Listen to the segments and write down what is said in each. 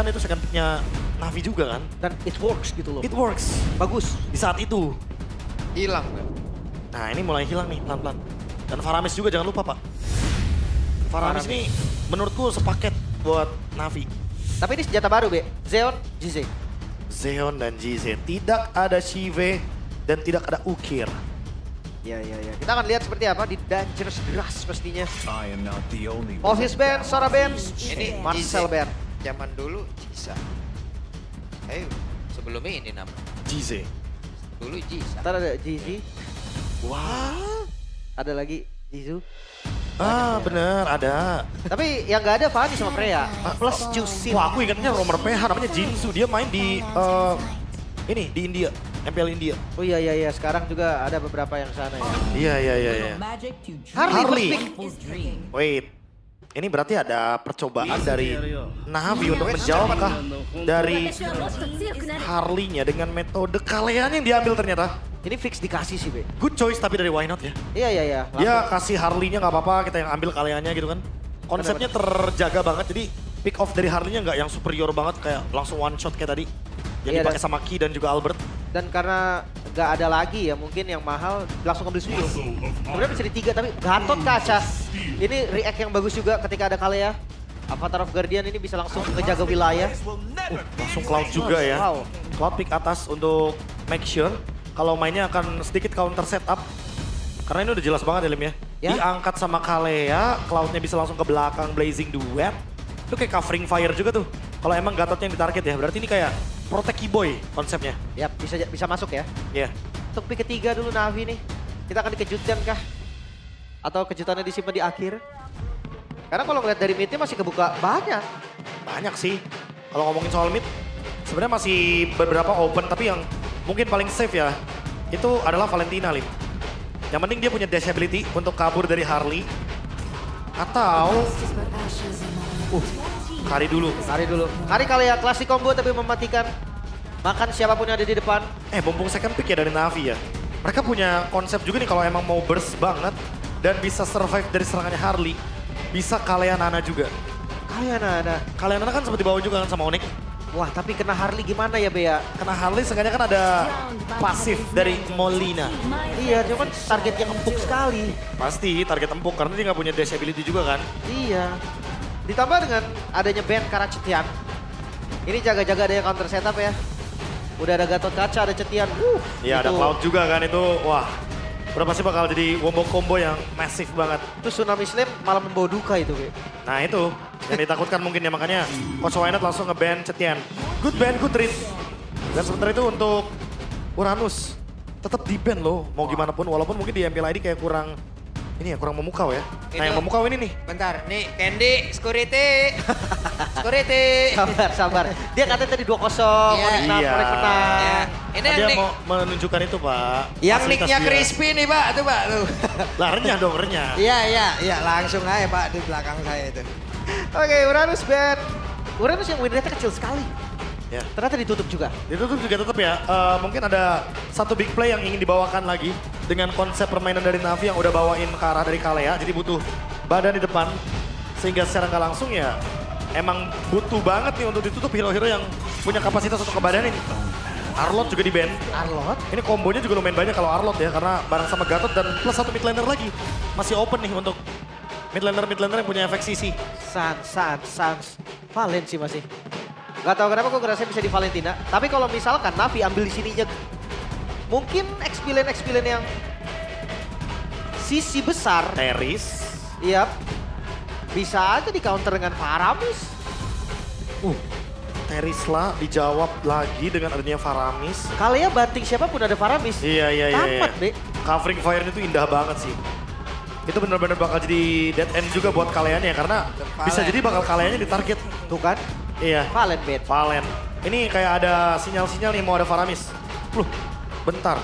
kan itu second picknya Na'Vi juga kan. Dan it works gitu loh. It works Bagus. di saat itu. Hilang kan? Nah ini mulai hilang nih pelan-pelan. Dan Faramis juga jangan lupa Pak. Faramis ini menurutku sepaket buat Na'Vi. Tapi ini senjata baru, Be. Zeon, GZ. Zeon dan GZ. Tidak ada Shive dan tidak ada Ukir. Ya. Kita akan lihat seperti apa di Dangerous Grass pastinya. I am not the only one. Office Band, Sora Band, Ini Marcel GZ. Band. Zaman dulu Jisa. Ayo, sebelumnya ini nama. GZ. Dulu Jisa. Ntar ada GZ, Wah. ada lagi Jizu. Bener ada. Tapi yang nggak ada Fanny sama Freya. Plus Jusin. Wah aku ingatnya Romer PH namanya Jinsu. Dia main di ini di India. MPL India. Oh iya. Sekarang juga ada beberapa yang sana ya. Iya. Harley. Wait. Ini berarti ada percobaan dari Na'Vi untuk menjawabkah dari Harley-nya dengan metode kalian yang diambil ternyata. Ini fix dikasih sih, Be. Good choice tapi dari Why Not ya. Iya. Dia kasih Harley-nya nggak apa-apa, kita yang ambil kaliannya gitu kan. Konsepnya terjaga banget, jadi pick off dari Harley-nya nggak yang superior banget kayak langsung one shot kayak tadi. Yang Iya, dipakai sama Ki dan juga Albert. Dan karena nggak ada lagi ya mungkin yang mahal langsung ambil Suyo. Kemudian bisa di 3 tapi Gatot kaca. Ini react yang bagus juga ketika ada Kalea. Avatar of Guardian ini bisa langsung ngejaga wilayah. Langsung Cloud juga ya. Wow. Cloud pick atas untuk make sure kalau mainnya akan sedikit counter setup. Karena ini udah jelas banget ya Lim ya. Ya. Diangkat sama Kalea, Cloud-nya bisa langsung ke belakang Blazing Duet. Itu kayak covering fire juga tuh. Kalau emang Gatotnya yang ditarget ya, berarti ini kayak protect Keyboy konsepnya. Ya bisa masuk ya. Iya. Untuk pick ketiga dulu Na'Vi nih. Kita akan dikejutkan kah? Atau kejutannya disimpan di akhir? Karena kalau ngeliat dari midnya masih kebuka banyak. Banyak sih. Kalau ngomongin soal mid, sebenarnya masih beberapa open, tapi yang mungkin paling safe ya, itu adalah Valentina, Lim. Yang penting dia punya dash ability untuk kabur dari Harley. Atau, Kari dulu. Kari Kalea klasik combo tapi mematikan. Makan siapapun yang ada di depan. Mumpung second pick ya dari Na'Vi ya. Mereka punya konsep juga nih kalau emang mau burst banget dan bisa survive dari serangannya Harley. Bisa Kalea Nana juga. Kalea Nana kan sempat dibawa juga kan sama Onyx. Wah tapi kena Harley gimana ya Bea? Kena Harley seenggaknya kan ada pasif dari Molina. Iya cuman targetnya empuk sekali. Pasti target empuk karena dia nggak punya dash ability juga kan. Iya. Ditambah dengan adanya band Karacetian. Ini jaga-jaga ada yang counter setup ya. Udah ada Gatot Kaca, ada Cetian. Iya ada itu. Cloud juga kan itu. Wah udah pasti bakal jadi combo yang massive banget. Itu Tsunami Slam malah membawa duka itu, Be. Nah itu yang ditakutkan mungkin ya, makanya Coach Wynot langsung nge-ban Cetian. Good ban, good read. Dan sementara itu untuk Uranus tetap di-ban loh, mau gimana pun. Walaupun mungkin di MPL ID kayak kurang, ini ya kurang memukau ya. Nah Itu. yang memukau ini nih. Bentar, nih Candy, security. Security. Sabar. Dia katanya tadi 2-0, Iya. Onyx Iya. menang. Ya, ini yang Dia nick, mau menunjukkan itu Pak. yang Fasilitas nicknya dia. crispy nih Pak, tuh Pak. Tuh. Lah renyah dong, renyah. Iya, langsung aja Pak di belakang saya itu. Oke, Uranus band. Uranus yang win rate-nya kecil sekali. Ya. Ternyata ditutup juga. Ditutup juga tetap ya. Mungkin ada satu big play yang ingin dibawakan lagi dengan konsep permainan dari Na'Vi yang udah bawain ke arah dari Kalea. Jadi butuh badan di depan sehingga secara nggak langsung ya emang butuh banget nih untuk ditutup hero-hero yang punya kapasitas untuk kebadanin. Arlot juga di ban. Arlot? Ini kombonya juga lumayan banyak kalau Arlot ya karena bareng sama Gatot dan plus satu mid laner lagi. Masih open nih untuk mid laner yang punya efek CC. Sans. Valen sih masih. Gak tau kenapa gue ngerasa bisa di Valentina. Tapi kalau misalkan Na'Vi ambil di sininya, mungkin expilin yang sisi besar. Teris. Iya. Bisa aja di counter dengan Faramis. Terisla dijawab lagi dengan adanya Faramis. Kalea banting siapapun ada Faramis. Iya. Tamat, Be. Covering fire itu indah banget sih. Itu benar-benar bakal jadi dead end juga buat Kaleanya karena bisa jadi bakal Kaleanya ditarget. Tuh kan? Iya. Valen, Ben. Valen. Ini kayak ada sinyal-sinyal nih mau ada Faramis. Loh, bentar.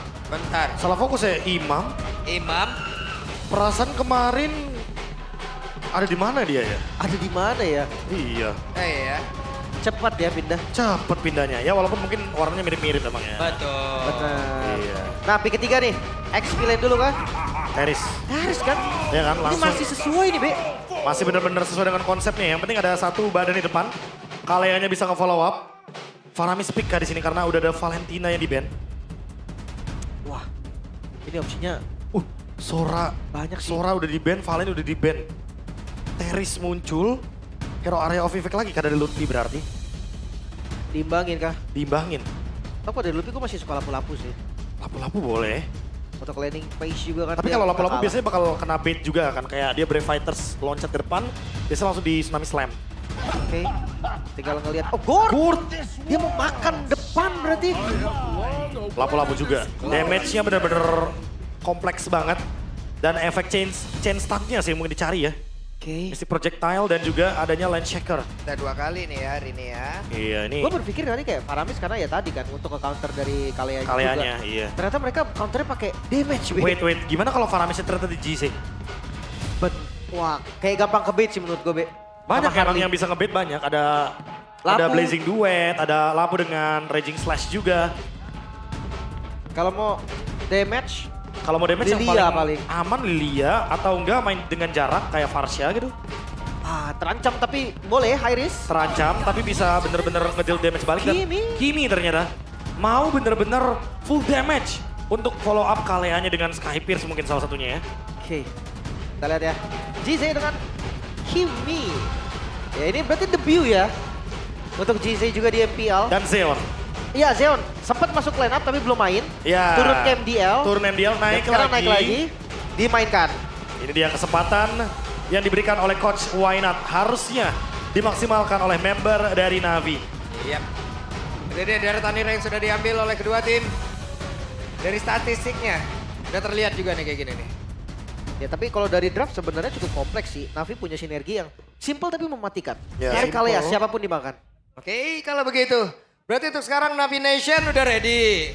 Salah fokus ya, Imam. Perasaan kemarin ada di mana dia ya? Ada di mana ya? Iya. Iya. Cepat ya pindah. Cepet pindahnya. Ya walaupun mungkin warnanya mirip-mirip emang ya. Betul. Benar. Iya. Nah, pick ketiga nih. Expilin dulu kan? Teris. Harus kan? Ya kan Ini langsung. masih sesuai nih, Be. Masih benar-benar sesuai dengan konsepnya. Yang penting ada satu badan di depan. Kaleanya bisa nge-follow up. Faramis pick di sini karena udah ada Valentina yang di-ban. Wah, ini opsinya Sora. banyak sih. Sora udah di-ban, Valen udah di-ban. Teris muncul. Hero Area of Effect lagi kan dari Lutfi berarti. Diimbangin kah? Diimbangin. Tapi dari Luffy gue masih suka lapu-lapu sih. Lapu-lapu boleh. Untuk landing page juga kan. Tapi dia kalau lapu-lapu bakal- biasanya bakal kena bait juga kan. Kayak dia Brave Fighters loncat ke depan, biasanya langsung di Tsunami Slam. Oke, tinggal ngelihat. Oh, Gord! Gurt! Dia mau makan depan berarti. Lapu-lapu juga. Damage-nya bener-bener kompleks banget. Dan efek chain stun-nya sih yang mungkin dicari ya. Oke. Mystic Projectile dan juga adanya Land Shaker. Udah 2 kali nih ya hari ini ya. Iya ini Gue berpikir tadi kayak Faramis karena ya tadi kan untuk ke counter dari Kalea juga. kaliannya. Iya. Ternyata mereka counternya pakai damage. Be. Wait, gimana kalau Faramisnya ternyata di GC? Wah, kayak gampang ke bait sih menurut gue, Be. Banyak Sama emang Harley. yang bisa ngebait banyak. Ada Lapu. Blazing Duet, ada Lapu dengan Raging Slash juga. Kalau mau damage, Kalau mau damage yang Lilia paling aman Lilia atau enggak main dengan jarak kayak Varsha gitu. terancam tapi boleh high risk. Terancam tapi bisa bener-bener ngedeal damage balik. Kimi. Dan Kimi ternyata mau bener-bener full damage untuk follow up Kaleanya dengan Sky Pierce mungkin salah satunya ya. Oke, kita lihat ya. GZ dengan Kimi. Ya ini berarti debut ya. Untuk GZ juga di MPL. Dan Zeon. Iya, Zeon sempat masuk line up tapi belum main. Ya. Turun ke MDL. Turun MDL Dan naik sekarang lagi. naik lagi. Dimainkan. Ini dia kesempatan yang diberikan oleh Coach Wynat. Harusnya dimaksimalkan oleh member dari Navi. Yap. Ini dia deretan nira yang sudah diambil oleh kedua tim. Dari statistiknya udah terlihat juga nih kayak gini nih. Ya tapi kalau dari draft sebenarnya cukup kompleks sih. Navi punya sinergi yang simple tapi mematikan. Ya, Dari simple. Kalea siapapun dimakan. Oke, kalau begitu. Berarti untuk sekarang Navi Nation udah ready.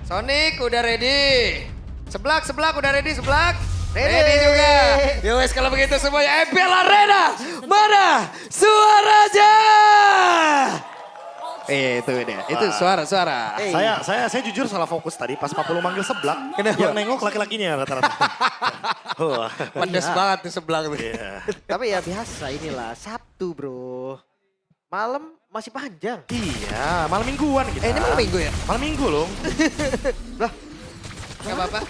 Sonic udah ready. Seblak udah ready, seblak. Ready juga. Yowes kalau begitu semuanya MPL Arena. Mana suaranya? Itu dia. Itu suara. Hey. Saya jujur salah fokus tadi pas Papulu manggil seblak. Yang nengok laki-lakinya rata-rata. Wah. Pedes banget tuh seblak tuh. Iya. Tapi ya biasa inilah Sabtu bro. Malam masih panjang. Iya, malam mingguan gitu. Ini malam minggu ya? Malam minggu loh. Lah, Gak apa-apa.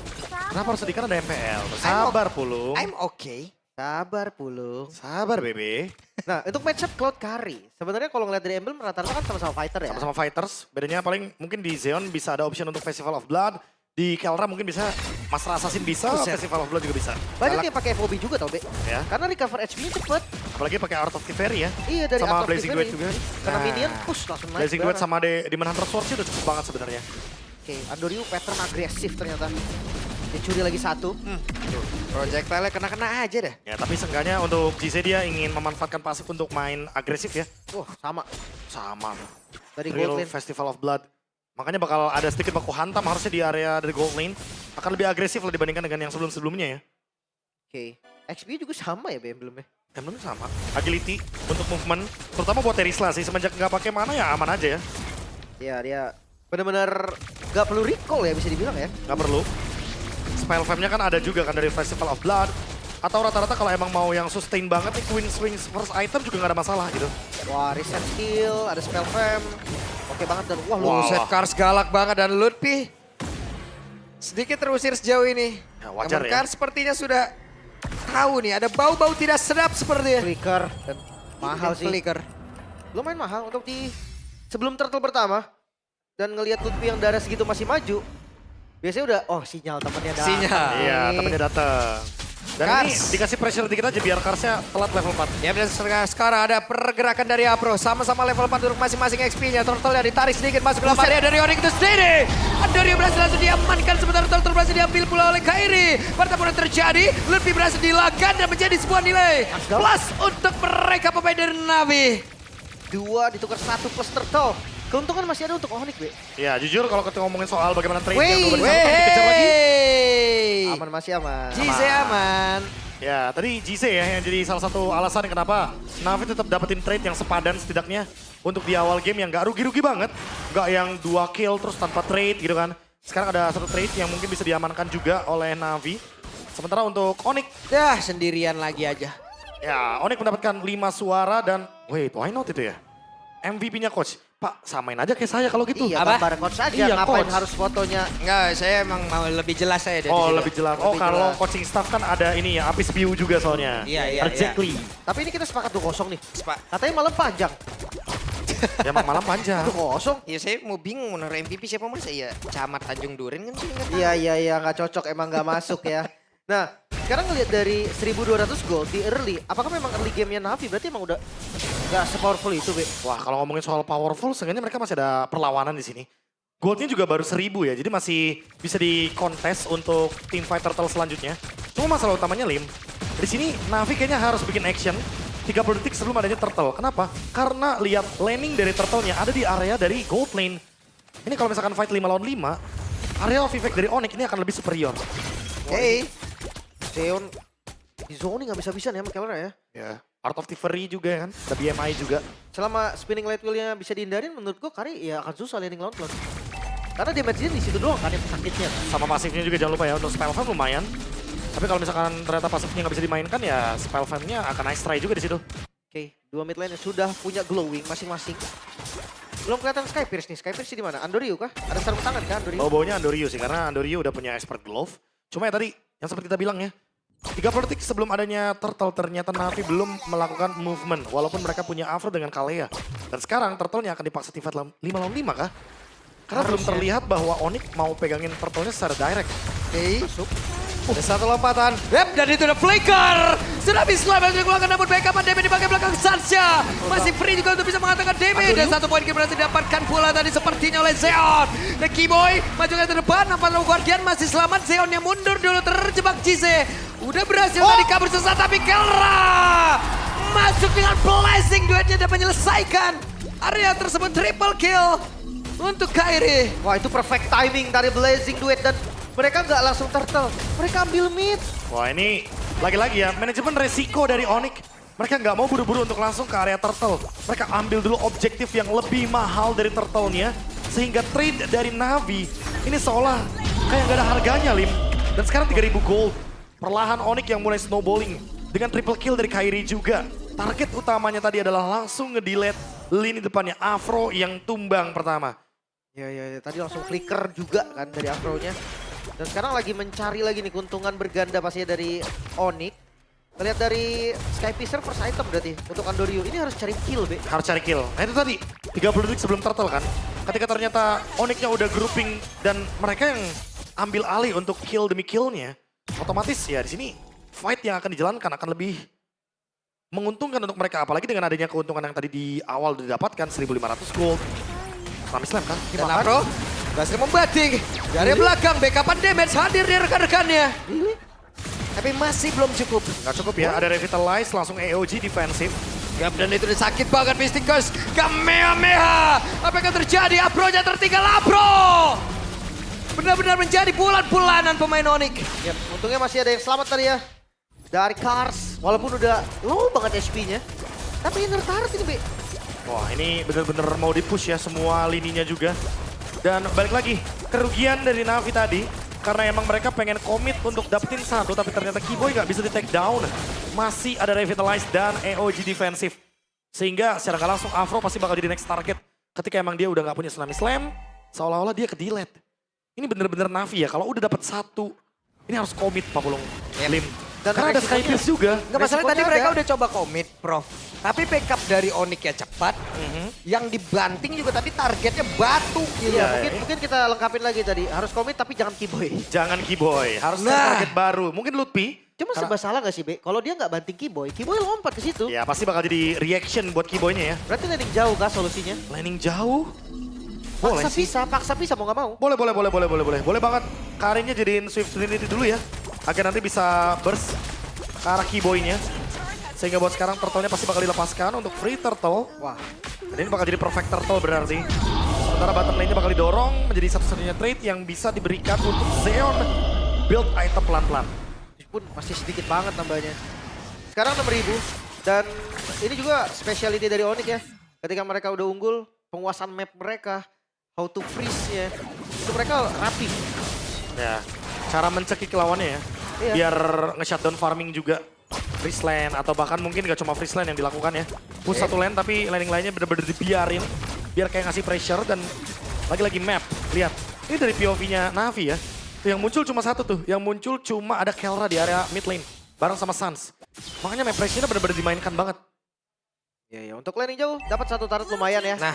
Kenapa harus sedih? Kan ada MPL. Sabar Pulung. I'm okay. sabar Pulung. Sabar Bebe. Nah, untuk matchup Cloud Curry. Sebenarnya kalau ngeliat dari emblem rata-rata kan sama-sama fighter ya. Sama-sama fighters. Bedanya paling mungkin di Zeon bisa ada option untuk Festival of Blood. Di Kelra mungkin bisa, Master Assassin bisa, Festival of Blood juga bisa. Banyak yang pakai FOB juga tau, Be. Ya. Karena recover HP-nya cepet. Apalagi pakai Art of Kiveri ya. Iya, dari sama Art of Blazing Kiveri. Duet juga. Kena Nah, minion, push langsung naik. Blazing Duet bareng. sama Demon Hunter Sword sih udah cukup banget sebenarnya. Oke, Andoryu pattern agresif ternyata. Dicuri lagi satu. Projectile kena-kena aja dah. Ya tapi seenggaknya untuk GC dia ingin memanfaatkan pasif untuk main agresif ya. Wah, sama. Sama. Dari Real gold lane. Festival of Blood. Makanya bakal ada sedikit baku hantam harusnya di area dari gold lane. Akan lebih agresif lah dibandingkan dengan yang sebelum-sebelumnya ya. Oke. XP juga sama ya, Be, emblemnya. Emblem sama. Agility untuk movement. Terutama buat Terisla sih. Semenjak nggak pakai mana ya aman aja ya. Iya, dia benar-benar gak perlu recall ya bisa dibilang ya. Nggak perlu. Spell Fam-nya kan ada juga kan dari Festival of Blood. Atau rata-rata kalau emang mau yang sustain banget nih Queen Swings first item juga nggak ada masalah gitu. Wah, reset skill, ada spell fam. Oke banget dan wah lu. Wah. Buset, Kars galak banget dan Lutfi sedikit terusir sejauh ini. Ya, wajar Namun ya. Kars sepertinya sudah tahu nih ada bau-bau tidak sedap sepertinya. Flicker dan mahal sih. Flicker. Lumayan mahal untuk di sebelum turtle pertama dan ngelihat Lutfi yang darah segitu masih maju. Biasanya udah sinyal temennya datang. Sinyal. Iya, temennya datang. Dan ini Kars. dikasih pressure dikit aja biar Karsnya telat level 4. Ya, dan sekarang ada pergerakan dari Apro. Sama-sama level 4 untuk masing-masing XP-nya. Turtle yang ditarik sedikit masuk ke dalam area dari Onyx itu sendiri. Andoryu berhasil langsung diamankan sementara Turtle berhasil diambil pula oleh Kairi. Pertempuran terjadi, lebih berhasil dilakukan dan menjadi sebuah nilai plus untuk mereka pemain dari Navi. 2 ditukar 1 plus turtle. Keuntungan masih ada untuk Onyx, Be. Ya jujur kalau kita ngomongin soal bagaimana trade Wey, yang dikejar lagi. Aman masih aman. GC aman. Ya tadi GC ya yang jadi salah satu alasan kenapa Navi tetap dapetin trade yang sepadan setidaknya untuk di awal game yang gak rugi-rugi banget. Gak yang 2 kill terus tanpa trade gitu kan. Sekarang ada satu trade yang mungkin bisa diamankan juga oleh Navi. Sementara untuk Onyx, Dah sendirian lagi aja. ya Onyx mendapatkan 5 suara dan wait why not itu ya? MVP-nya coach. Pak, samain aja kayak saya kalau gitu. Iya, Apa? gambar coach aja. Iya, Ngapain coach. harus fotonya? Enggak, saya emang mau lebih jelas saya dari Oh, situ. lebih jelas. Oh, Lebih kalau jelas. coaching staff kan ada ini ya, Apis View juga soalnya. Iya. Exactly. Tapi ini kita sepakat 2-0 nih. Pak. Katanya malam panjang. Ya malam panjang. 2-0. Ya saya mau bingung menurut MVP siapa mas? Iya, Camat Tanjung Duren kan sih nggak tahu. Iya, nggak cocok, emang nggak masuk ya. Nah, sekarang ngelihat dari 1.200 gold di early, apakah memang early game-nya Navi berarti emang udah nggak se-powerful itu, Be? Wah, kalau ngomongin soal powerful, seenggaknya mereka masih ada perlawanan di sini. Goldnya juga baru 1000 ya, jadi masih bisa dikontes untuk tim fight turtle selanjutnya. Cuma masalah utamanya Lim, di sini Navi kayaknya harus bikin action 30 detik sebelum adanya turtle. Kenapa? Karena lihat laning dari turtle-nya ada di area dari gold lane. Ini kalau misalkan fight 5 lawan 5, area of effect dari Onyx ini akan lebih superior. Hey, Zeon di zone nggak bisa-bisa nih sama Kelra ya. Ya, Art of Thievery juga kan, ada BMI juga. Selama spinning light wheel-nya bisa dihindarin, menurut gua Kari ya akan susah laning lawan clone. Karena damage-nya di situ doang kan yang sakitnya. Sama pasifnya juga jangan lupa ya, untuk spell farm lumayan. Tapi kalau misalkan ternyata pasifnya nggak bisa dimainkan ya spell farm-nya akan nice try juga di situ. Oke, dua mid lane yang sudah punya glowing masing-masing. Belum kelihatan Sky Pierce nih. Sky Pierce di mana? Andoriu kah? Ada sarung tangan kan Andoriu? Bau-baunya Andoriu sih, karena Andoriu udah punya expert glove. Cuma ya tadi, yang seperti kita bilang ya, 30 detik sebelum adanya turtle ternyata Navi belum melakukan movement. Walaupun mereka punya Afro dengan Kalea. Dan sekarang turtle-nya akan dipaksa tivat 5 lawan 5 kah? Karena belum Harusnya. terlihat bahwa Onyx mau pegangin turtle-nya secara direct. Oke. Ada satu lompatan. Yep, dan itu ada flicker. Sudah bisa selamat dikeluarkan namun backupan damage di bagian belakang Sansha. Masih free juga untuk bisa mengatakan damage. Dan satu poin berhasil didapatkan pula tadi sepertinya oleh Zeon. The Keyboy maju ke depan. Nampak Guardian masih selamat. Zeon yang mundur dulu terjebak Cize. Udah berhasil tadi kabur sesat tapi Kelra masuk dengan blessing. Duetnya dapat menyelesaikan area tersebut, triple kill untuk Kairi. Wah, itu perfect timing dari Blazing Duet dan mereka nggak langsung turtle. Mereka ambil mid. Wah ini lagi-lagi ya, manajemen resiko dari Onyx. Mereka nggak mau buru-buru untuk langsung ke area turtle. Mereka ambil dulu objektif yang lebih mahal dari turtle-nya. Sehingga trade dari Navi ini seolah kayak nggak ada harganya, Lim. Dan sekarang 3000 gold. Perlahan Onyx yang mulai snowballing. Dengan triple kill dari Kairi juga. Target utamanya tadi adalah langsung nge-delete lini depannya Afro yang tumbang pertama. Ya, tadi langsung flicker juga kan dari Afro-nya. Dan sekarang lagi mencari lagi nih keuntungan berganda pastinya dari Onyx. Lihat dari Sky Piercer first item berarti untuk Andoriu. Ini harus cari kill, Be. Harus cari kill. Nah itu tadi, 30 detik sebelum turtle kan. Ketika ternyata Onyx-nya udah grouping dan mereka yang ambil alih untuk kill demi kill-nya. Otomatis ya di sini fight yang akan dijalankan akan lebih menguntungkan untuk mereka. Apalagi dengan adanya keuntungan yang tadi di awal didapatkan 1.500 gold. Slam Slam kan? Dan Afro berhasil membatik dari belakang. Backupan damage hadir di rekan-rekannya. Tapi masih belum cukup. Nggak cukup ya, ada Revitalize langsung AOG defensif. Gap dan itu udah sakit banget Mystic Curse. Kamehameha. Apa yang terjadi? Afro-nya tertinggal. Afro benar-benar menjadi bulan-bulanan pemain Onyx. Ya, untungnya masih ada yang selamat tadi ya. Dari Kars, walaupun udah low banget HP-nya. Tapi inner turret ini, Be. Wah ini bener-bener mau di-push ya semua lininya juga. Dan balik lagi, kerugian dari Navi tadi. Karena emang mereka pengen komit untuk dapetin satu, tapi ternyata Keyboy nggak bisa di-take down. Masih ada Revitalize dan AOG defensif. Sehingga secara nggak langsung Afro pasti bakal jadi next target. Ketika emang dia udah nggak punya Tsunami Slam, seolah-olah dia ke-delete. Ini bener-bener Navi ya, kalau udah dapet satu, ini harus komit Pak Pulung. Lim. Dan Karena ada Sky resikonya- Pierce juga. Nggak masalah tadi Resikonya mereka ada. udah coba komit, Prof. Tapi backup dari Onyx ya cepat. Yang dibanting juga tadi targetnya batu. Iya, Iya, mungkin kita lengkapin lagi tadi. Harus komit tapi jangan Keyboy. Jangan Keyboy, harus cari Nah. target baru. Mungkin Lutfi. Cuma Karena- serba salah gak sih, Be? Kalau dia nggak banting Keyboy, Keyboy lompat ke situ. Ya pasti bakal jadi reaction buat Keyboy-nya ya. Berarti landing jauh kah solusinya? Landing jauh. Boleh Paksa sih. paksa bisa mau nggak mau. Boleh. Boleh banget. Karinnya jadiin Swift Trinity dulu ya. Agar nanti bisa burst ke arah Keyboy-nya. Sehingga buat sekarang turtle-nya pasti bakal dilepaskan untuk free turtle. Wah, Dan ini bakal jadi perfect turtle berarti. Sementara bottom lane-nya bakal didorong menjadi satu-satunya trade yang bisa diberikan untuk Zeon build item pelan-pelan. pun masih sedikit banget nambahnya. Sekarang 6.000 dan ini juga speciality dari Onyx ya. Ketika mereka udah unggul, penguasaan map mereka, how to freeze-nya, itu mereka rapi. Ya, cara mencekik lawannya ya. Iya. Biar nge-shutdown farming juga. freeze lane atau bahkan mungkin gak cuma freeze lane yang dilakukan ya. Push satu lane tapi laning lainnya bener-bener dibiarin biar kayak ngasih pressure dan lagi-lagi map. Lihat, ini dari POV-nya Navi ya. Tuh, yang muncul cuma satu tuh, yang muncul cuma ada Kelra di area mid lane bareng sama Sans. Makanya map pressure-nya bener-bener dimainkan banget. Ya, untuk laning jauh dapat satu turret lumayan ya. Nah,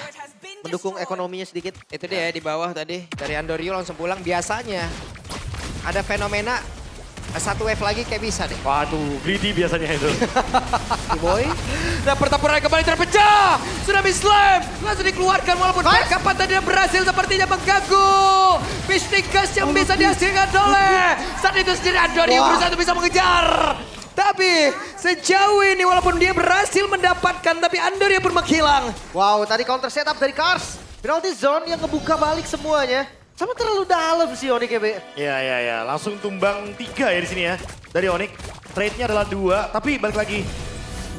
Mendukung ekonominya sedikit. itu dia di bawah tadi dari Andorio langsung pulang. Biasanya ada fenomena satu wave lagi kayak bisa deh. Waduh, greedy biasanya itu. Boy. Dan pertempuran kembali terpecah. Tsunami Slam langsung dikeluarkan walaupun backup tadi berhasil sepertinya mengganggu. Mystikus yang bisa dihasilkan oleh saat itu sendiri Andorio berusaha untuk bisa mengejar. Tapi sejauh ini walaupun dia berhasil mendapatkan tapi Andorio pun menghilang. Wow, tadi counter setup dari Cars. Penalty zone yang ngebuka balik semuanya. Sama terlalu dalam sih Onyx ya, Be. Ya, langsung tumbang 3 ya di sini ya. Dari Onyx, trade-nya adalah 2, tapi balik lagi.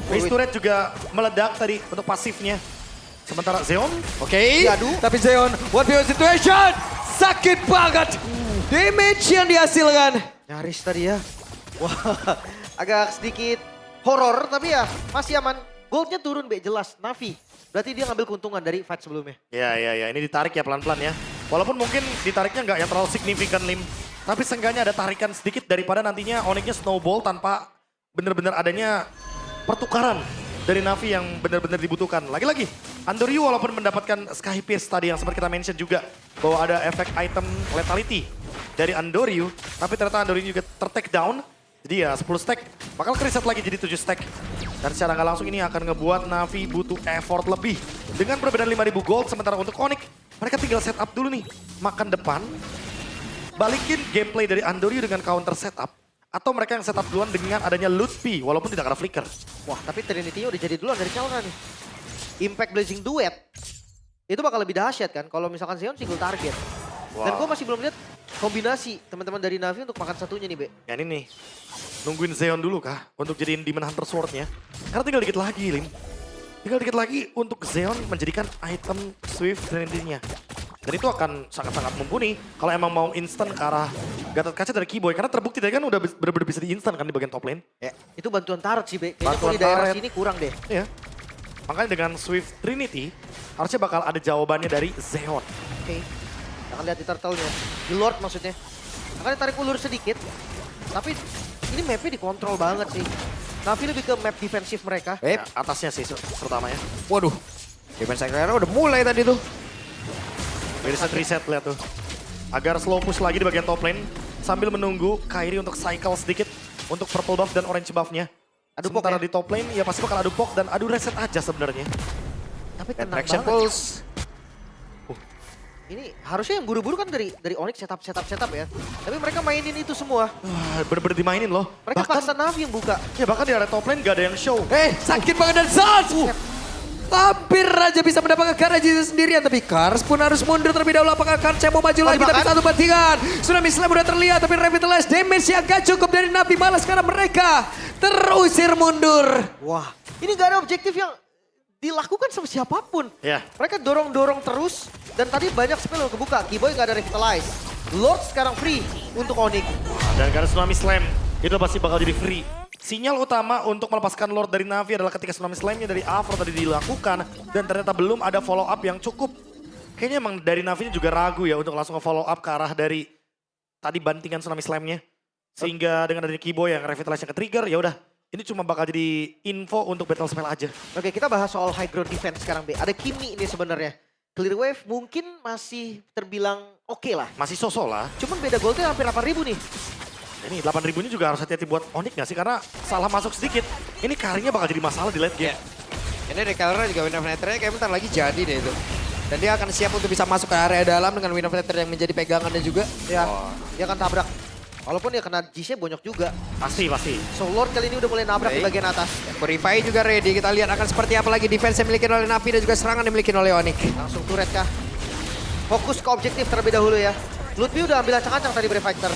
Race to Red juga meledak tadi untuk pasifnya. Sementara Zeon, Oke, Diadu. tapi Zeon, what the situation? Sakit banget. Damage yang dihasilkan. Nyaris tadi ya. Wah, agak sedikit horor tapi ya masih aman. Goldnya turun, Be, jelas. Navi. Berarti dia ngambil keuntungan dari fight sebelumnya. ya, ini ditarik ya pelan-pelan ya. Walaupun mungkin ditariknya nggak yang terlalu signifikan Lim. Tapi seenggaknya ada tarikan sedikit daripada nantinya Onyxnya snowball tanpa benar-benar adanya pertukaran dari Navi yang benar-benar dibutuhkan. Lagi-lagi, Andorio walaupun mendapatkan Sky Pierce tadi yang sempat kita mention juga bahwa ada efek item lethality dari Andorio, tapi ternyata Andorio juga ter-take down. Jadi ya 10 stack, bakal reset lagi jadi 7 stack. Dan secara nggak langsung ini akan ngebuat Navi butuh effort lebih. Dengan perbedaan 5.000 gold, sementara untuk Onyx, mereka tinggal setup dulu nih. Makan depan, balikin gameplay dari Andorio dengan counter setup. Atau mereka yang setup duluan dengan adanya Lutfi, walaupun tidak ada flicker. Wah, tapi Trinity-nya udah jadi duluan dari Kelra nih. Impact Blazing Duet. Itu bakal lebih dahsyat kan kalau misalkan Zeon single target. Dan gue masih belum lihat kombinasi teman-teman dari Navi untuk makan satunya nih, Be. Ya ini nih, nungguin Zeon dulu kah untuk jadiin Demon Hunter Sword-nya. Karena tinggal dikit lagi, Lim. Tinggal dikit lagi untuk Zeon menjadikan item Swift Trinity-nya. Dan itu akan sangat-sangat mumpuni kalau emang mau instant ke arah Gatot Kaca dari Keyboy. Karena terbukti tadi kan udah bener-bener bisa di instant kan di bagian top lane. Ya, itu bantuan turret sih, Be. Kayaknya Bantuan kalau di daerah turret. sini kurang deh. Iya. Makanya dengan Swift Trinity, harusnya bakal ada jawabannya dari Zeon. Oke. Jangan lihat di turtle-nya. Di Lord maksudnya. Akan ditarik ulur sedikit. Tapi ini mapnya dikontrol banget sih. Navi lebih ke map defensif mereka. Ya, atasnya sih terutamanya. Waduh, defense Kelra udah mulai tadi tuh. Reset, lihat tuh. Agar slow push lagi di bagian top lane. Sambil menunggu Kairi untuk cycle sedikit untuk purple buff dan orange buff-nya. Adu pok Sementara ya? di top lane ya pasti bakal adu pok dan adu reset aja sebenarnya. Tapi tenang Traction banget. pulse. Ini harusnya yang buru-buru kan dari Onyx setup ya. Tapi mereka mainin itu semua. Wah, bener-bener dimainin loh. Mereka Bahkan, paksa Navi yang buka. ya bahkan di area top lane gak ada yang show. Sakit banget dan Sans. Hampir aja bisa mendapatkan Kars itu sendirian. Tapi Kars pun harus mundur terlebih dahulu. Apakah Kars yang mau maju lagi? Tapi bahkan- satu bandingan. Tsunami Slam udah terlihat. Tapi Revitalize damage yang gak cukup dari Navi. Malas karena mereka terusir mundur. Wah, ini gak ada objektif yang dilakukan sama siapapun. Ya. Mereka dorong-dorong terus. Dan tadi banyak spell yang kebuka. Keyboy gak ada Revitalize. Lord sekarang free untuk Onyx. Dan karena Tsunami Slam itu pasti bakal jadi free. Sinyal utama untuk melepaskan Lord dari Navi adalah ketika Tsunami Slam-nya dari Afro tadi dilakukan. Dan ternyata belum ada follow up yang cukup. Kayaknya emang dari Navi juga ragu ya untuk langsung follow up ke arah dari tadi bantingan Tsunami Slam-nya. Sehingga dengan adanya Keyboy yang Revitalize yang ke-trigger, ya udah. Ini cuma bakal jadi info untuk battle spell aja. Oke, kita bahas soal high ground defense sekarang, Be. Ada Kimi ini sebenarnya. Clear Wave mungkin masih terbilang oke lah. Masih sosok lah. Cuman beda goldnya hampir 8.000 nih. Ini 8.000-nya juga harus hati-hati buat Onyx gak sih? Karena salah masuk sedikit. Ini Karinya bakal jadi masalah di late game. Ini dari Kelra juga Wind of Nether-nya kayak bentar lagi jadi deh itu. Dan dia akan siap untuk bisa masuk ke area dalam dengan Wind of Nether yang menjadi pegangannya juga. Ya, dia akan tabrak. Walaupun dia kena G-nya bonyok juga. Pasti. So Lord kali ini udah mulai nabrak di Baik. bagian atas. Purify juga ready. Kita lihat akan seperti apa lagi defense yang dimiliki oleh Navi dan juga serangan yang dimiliki oleh Onyx. Langsung turret kah? Fokus ke objektif terlebih dahulu ya. Lutfi udah ambil acak-acak tadi Brave Fighter.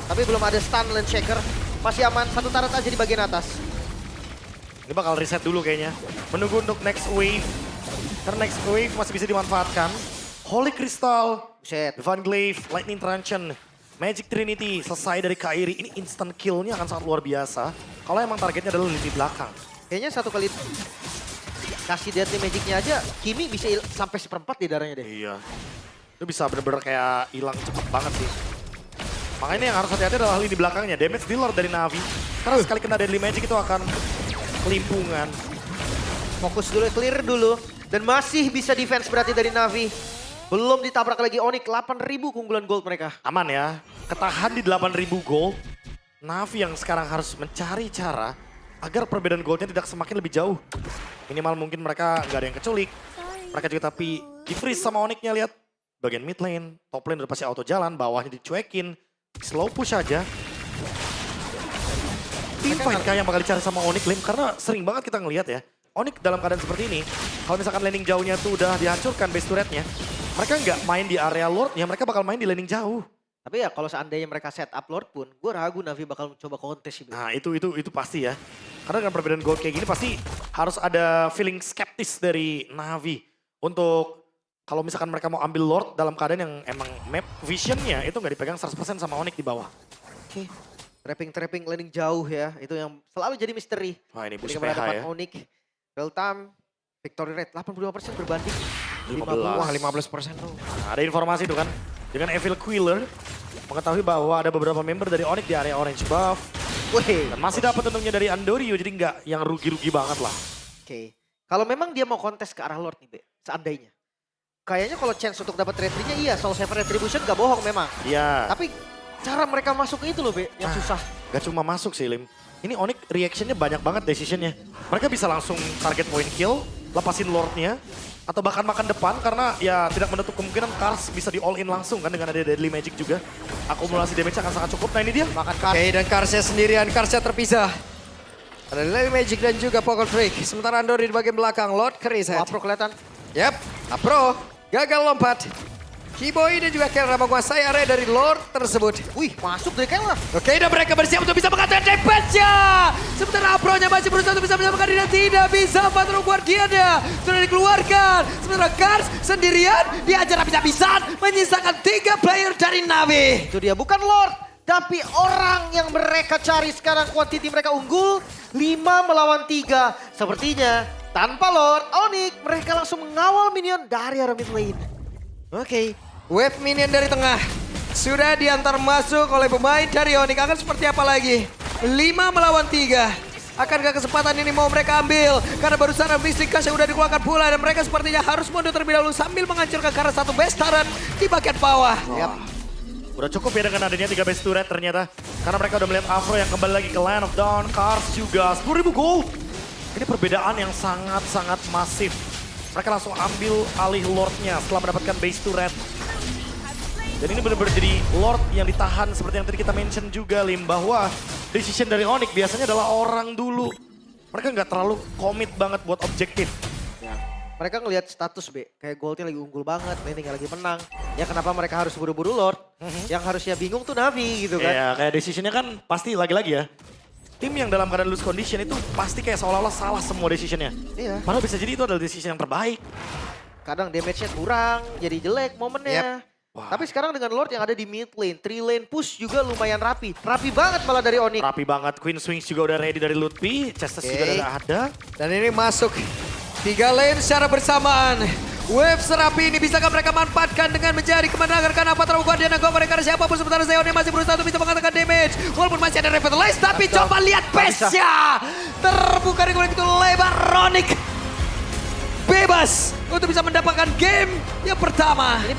Tapi belum ada stun Land Shaker. Masih aman, satu turret aja di bagian atas. Ini bakal reset dulu kayaknya. Menunggu untuk next wave. Karena next wave masih bisa dimanfaatkan. Holy Crystal, Buset. Divine Glaive, Lightning Truncheon. Magic Trinity selesai dari Kairi. Ini instant kill-nya akan sangat luar biasa. Kalau emang targetnya adalah lini belakang. Kayaknya satu kali kasih deadly magicnya aja, Kimi bisa sampai 1/4 di darahnya deh. Iya. Itu bisa bener-bener kayak hilang cepet banget sih. Makanya yang harus hati-hati adalah lini belakangnya. Damage di Lord dari Na'Vi. Karena sekali kena deadly magic itu akan kelimpungan. Fokus dulu, clear dulu. Dan masih bisa defense berarti dari Na'Vi. Belum ditabrak lagi Onyx, 8.000 keunggulan gold mereka. Aman ya. Ketahan di 8.000 gold. Na'Vi yang sekarang harus mencari cara agar perbedaan goldnya tidak semakin lebih jauh. Minimal mungkin mereka nggak ada yang keculik. Mereka juga tapi di-freeze sama Onyx-nya, lihat. Bagian mid lane, top lane udah pasti auto jalan, bawahnya dicuekin. Slow push aja. Teamfight kayak yang bakal dicari sama Onyx lane, karena sering banget kita ngelihat ya. Onyx dalam keadaan seperti ini, kalau misalkan laning jauhnya tuh udah dihancurkan base turretnya, mereka nggak main di area Lord-nya, mereka bakal main di laning jauh. Tapi ya kalau seandainya mereka set up Lord pun, gue ragu Na'Vi bakal coba kontes sih. Nah itu pasti ya. Karena dengan perbedaan gold kayak gini pasti harus ada feeling skeptis dari Na'Vi. Untuk kalau misalkan mereka mau ambil Lord dalam keadaan yang emang map visionnya itu nggak dipegang 100% sama Onyx di bawah. Oke. Trapping laning jauh ya, itu yang selalu jadi misteri. Wah ini boost Ketika PH berhadapan ya. Onyx, real time, victory rate 85% berbanding 15. Wah 15% tuh. Nah, ada informasi tuh kan, dengan Evil Quiller mengetahui bahwa ada beberapa member dari Onyx di area orange buff. Wih. Dan masih dapat untungnya dari Andorio, jadi nggak yang rugi-rugi banget lah. Oke. Kalau memang dia mau kontes ke arah Lord nih, Be, seandainya. Kayaknya kalau chance untuk dapat retry-nya iya, Soul Saver Retribution gak bohong memang. Iya. Tapi cara mereka masuk ke itu loh, Be, yang susah. Gak cuma masuk sih, Lim. Ini Onyx reactionnya banyak banget decisionnya. Mereka bisa langsung target point kill, lepasin Lord-nya, atau bahkan makan depan karena ya tidak menutup kemungkinan Kars bisa di all in langsung kan dengan ada Deadly Magic juga. Akumulasi damage akan sangat cukup. Nah ini dia. Makan Kars. Oke, dan Karsnya sendirian, Karsnya terpisah. Ada Lily Magic dan juga Poker Drake. Sementara Andori di bagian belakang, Lord Chris. Wapro kelihatan. Yap, Apro gagal lompat. Keyboy dan juga Kelra menguasai area dari Lord tersebut. Wih, masuk dari Kelra. Oke, dan mereka bersiap untuk bisa mengatakan damage-nya. Sementara Apro-nya masih berusaha untuk bisa menyelamatkan diri dan tidak bisa. Patrol Guardian-nya sudah dikeluarkan. Sementara Kars sendirian diajar habis-habisan menyisakan 3 player dari Na'Vi. Itu dia, bukan Lord. Tapi orang yang mereka cari sekarang, kuantiti mereka unggul 5 melawan 3. Sepertinya tanpa Lord, Onyx mereka langsung mengawal minion dari arah mid lane. Oke, wave minion dari tengah sudah diantar masuk oleh pemain dari Onyx. Akan seperti apa lagi? 5 melawan 3. Akankah kesempatan ini mau mereka ambil? Karena barusan Mystic Cash yang udah dikeluarkan pula dan mereka sepertinya harus mundur terlebih dahulu sambil menghancurkan karena satu base turret di bagian bawah. Yap. Udah cukup ya dengan adanya 3 base turret ternyata. Karena mereka udah melihat Afro yang kembali lagi ke Land of Dawn. Kars juga 10.000 gold. Ini perbedaan yang sangat-sangat masif. Mereka langsung ambil alih Lord-nya setelah mendapatkan base turret. Dan ini benar-benar jadi Lord yang ditahan seperti yang tadi kita mention juga, Lim. Bahwa decision dari Onyx biasanya adalah orang dulu. Mereka nggak terlalu komit banget buat objektif. Ya. Mereka ngelihat status, Be. Kayak goldnya lagi unggul banget, laning lagi menang. Ya kenapa mereka harus buru-buru Lord? Yang harusnya bingung tuh Na'Vi gitu kan. Iya, kayak decisionnya kan pasti lagi-lagi ya. Tim yang dalam keadaan lose condition itu pasti kayak seolah-olah salah semua decisionnya. Iya. Padahal bisa jadi itu adalah decision yang terbaik. Kadang damage-nya kurang, jadi jelek momennya. Wah. Tapi sekarang dengan Lord yang ada di mid lane, 3 lane push juga lumayan rapi. Rapi banget malah dari Onyx. Rapi banget, Queen Swings juga udah ready dari Lutfi, Chestes juga Oke. udah ada. Dan ini masuk 3 lane secara bersamaan. Wave serapi ini bisakah mereka manfaatkan dengan menjadi kemenangan karena Patrol Guardian dan mereka siapapun sementara Zeonnya masih berusaha untuk bisa mengatakan damage. Walaupun masih ada Revitalize tapi coba lihat base-nya. Terbuka dengan begitu lebar Onyx. Bebas untuk bisa mendapatkan game yang pertama.